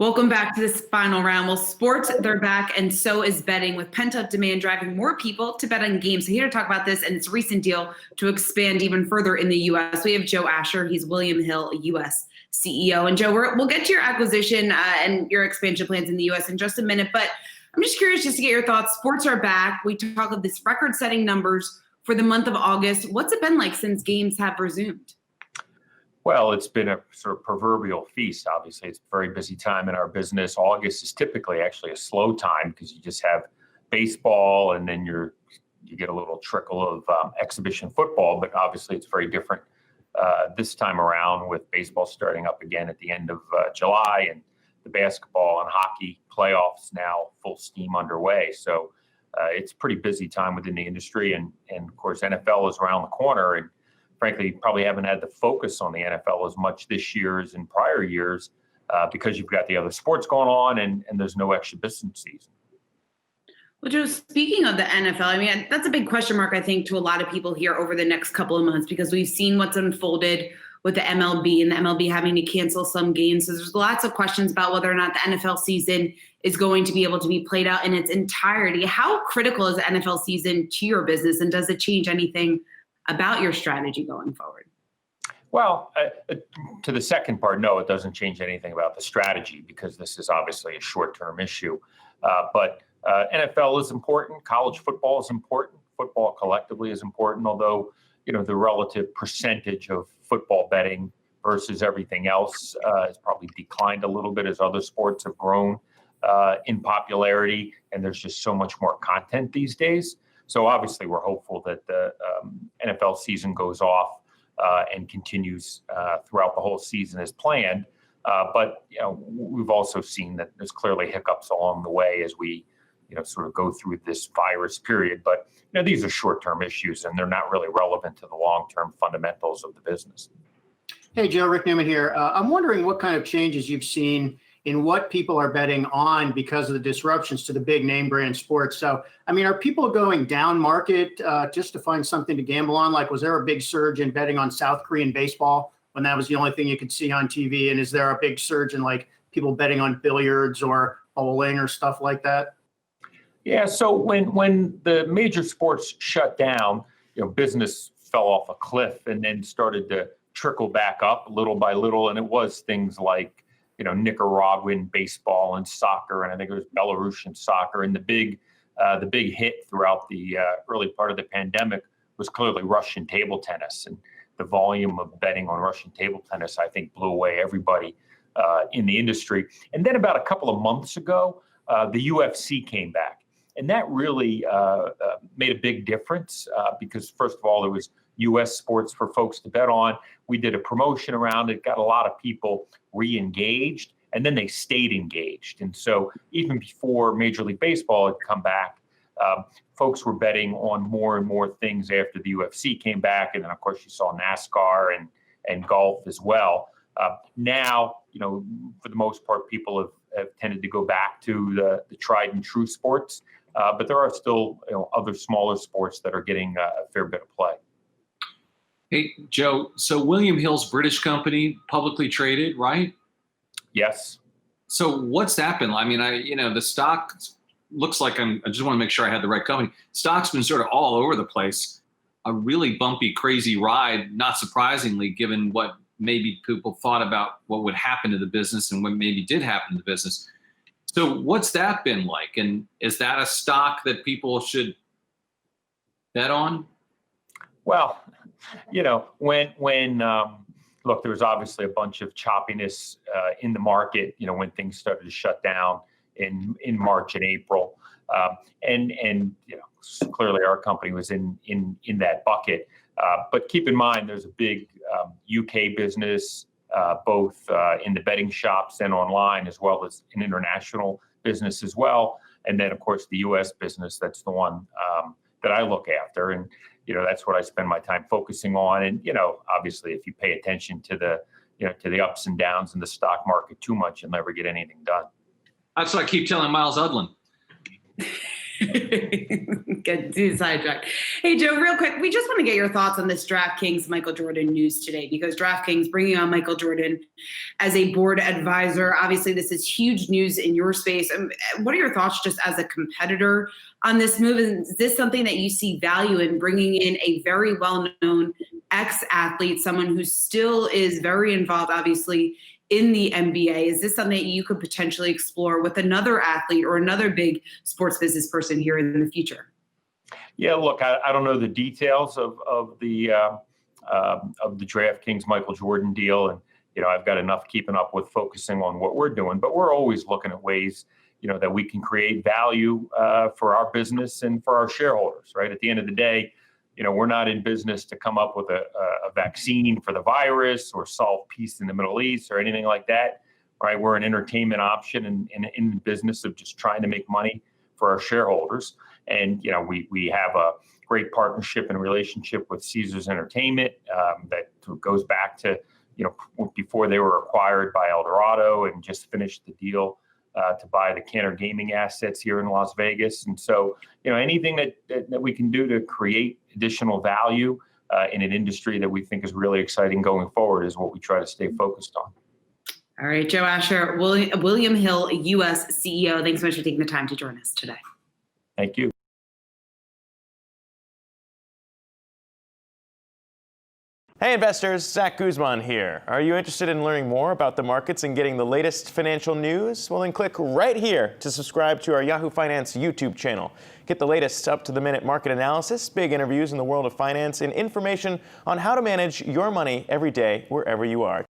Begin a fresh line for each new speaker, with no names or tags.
Welcome back to this final round. Well, sports, they're back, and so is betting, with pent-up demand driving more people to bet on games. So here to talk about this and its recent deal to expand even further in the U.S., we have Joe Asher. He's William Hill, U.S. CEO. And Joe, we'll get to your acquisition and your expansion plans in the U.S. in just a minute, but I'm just curious just to get your thoughts. Sports are back. We talk of this record-setting numbers for the month of August. What's it been like since games have resumed?
Well, it's been a sort of proverbial feast. Obviously, it's a very busy time in our business. August is typically actually a slow time because you just have baseball and then you get a little trickle of exhibition football. But obviously, it's very different this time around with baseball starting up again at the end of July and the basketball and hockey playoffs now full steam underway. So it's a pretty busy time within the industry. And of course, NFL is around the corner. And frankly, probably haven't had the focus on the NFL as much this year as in prior years because you've got the other sports going on and there's no exhibition season.
Well, Joe, speaking of the NFL, I mean, that's a big question mark, I think, to a lot of people here over the next couple of months because we've seen what's unfolded with the MLB and the MLB having to cancel some games. So there's lots of questions about whether or not the NFL season is going to be able to be played out in its entirety. How critical is the NFL season to your business, and does it change anything about your strategy going forward?
Well, to the second part, no, it doesn't change anything about the strategy because this is obviously a short-term issue. But NFL is important. College football is important. Football collectively is important, although, the relative percentage of football betting versus everything else has probably declined a little bit as other sports have grown in popularity, and there's just so much more content these days. So obviously, we're hopeful that the NFL season goes off and continues throughout the whole season as planned. But we've also seen that there's clearly hiccups along the way as we sort of go through this virus period. But these are short-term issues, and they're not really relevant to the long-term fundamentals of the business.
Hey, Joe, Rick Newman here. I'm wondering what kind of changes you've seen in what people are betting on because of the disruptions to the big name brand sports. So, I mean, are people going down market just to find something to gamble on? Like, was there a big surge in betting on South Korean baseball when that was the only thing you could see on TV? And is there a big surge in like people betting on billiards or bowling or stuff like that?
Yeah. So when the major sports shut down, business fell off a cliff and then started to trickle back up little by little. And it was things like Nicaraguan baseball and soccer, and I think it was Belarusian soccer. And the big hit throughout the early part of the pandemic was clearly Russian table tennis. And the volume of betting on Russian table tennis, I think, blew away everybody in the industry. And then about a couple of months ago, the UFC came back. And that really made a big difference because, first of all, there was U.S. sports for folks to bet on. We did a promotion around it, got a lot of people re-engaged, and then they stayed engaged. And so even before Major League Baseball had come back, folks were betting on more and more things after the UFC came back. And then, of course, you saw NASCAR and golf as well. Now, for the most part, people have tended to go back to the tried and true sports. But there are still other smaller sports that are getting a fair bit of play.
Hey, Joe, so William Hill's British company, publicly traded, right?
Yes.
So what's that been like? I mean, the stock looks like I just want to make sure I had the right company. Stock's been sort of all over the place. A really bumpy, crazy ride, not surprisingly, given what maybe people thought about what would happen to the business and what maybe did happen to the business. So what's that been like? And is that a stock that people should bet on?
Well, when look, there was obviously a bunch of choppiness in the market, when things started to shut down in March and April. And clearly our company was in that bucket. But keep in mind, there's a big UK business, both in the betting shops and online, as well as an international business as well. And then, of course, the U.S. business, that's the one that I look after. And, that's what I spend my time focusing on. And, obviously, if you pay attention to the ups and downs in the stock market too much, you'll never get anything done.
That's what I keep telling Miles Udlin.
Get too sidetracked. Hey, Joe, real quick, we just want to get your thoughts on this DraftKings Michael Jordan news today, because DraftKings bringing on Michael Jordan as a board advisor. Obviously, this is huge news in your space. What are your thoughts just as a competitor on this move? Is this something that you see value in, bringing in a very well-known ex-athlete, someone who still is very involved, obviously, in the NBA? Is this something that you could potentially explore with another athlete or another big sports business person here in the future?
Yeah, look, I don't know the details of the DraftKings Michael Jordan deal, and I've got enough keeping up with focusing on what we're doing. But we're always looking at ways that we can create value for our business and for our shareholders. Right at the end of the day, we're not in business to come up with a vaccine for the virus or solve peace in the Middle East or anything like that, right? We're an entertainment option and in the business of just trying to make money for our shareholders. And, we have a great partnership and relationship with Caesars Entertainment that goes back to, before they were acquired by Eldorado, and just finished the deal to buy the Cantor Gaming assets here in Las Vegas. And so, anything that we can do to create additional value in an industry that we think is really exciting going forward is what we try to stay focused on.
All right, Joe Asher, William Hill, U.S. CEO. Thanks so much for taking the time to join us today.
Thank you.
Hey investors, Zach Guzman here. Are you interested in learning more about the markets and getting the latest financial news? Well, then click right here to subscribe to our Yahoo Finance YouTube channel. Get the latest up-to-the-minute market analysis, big interviews in the world of finance, and information on how to manage your money every day wherever you are.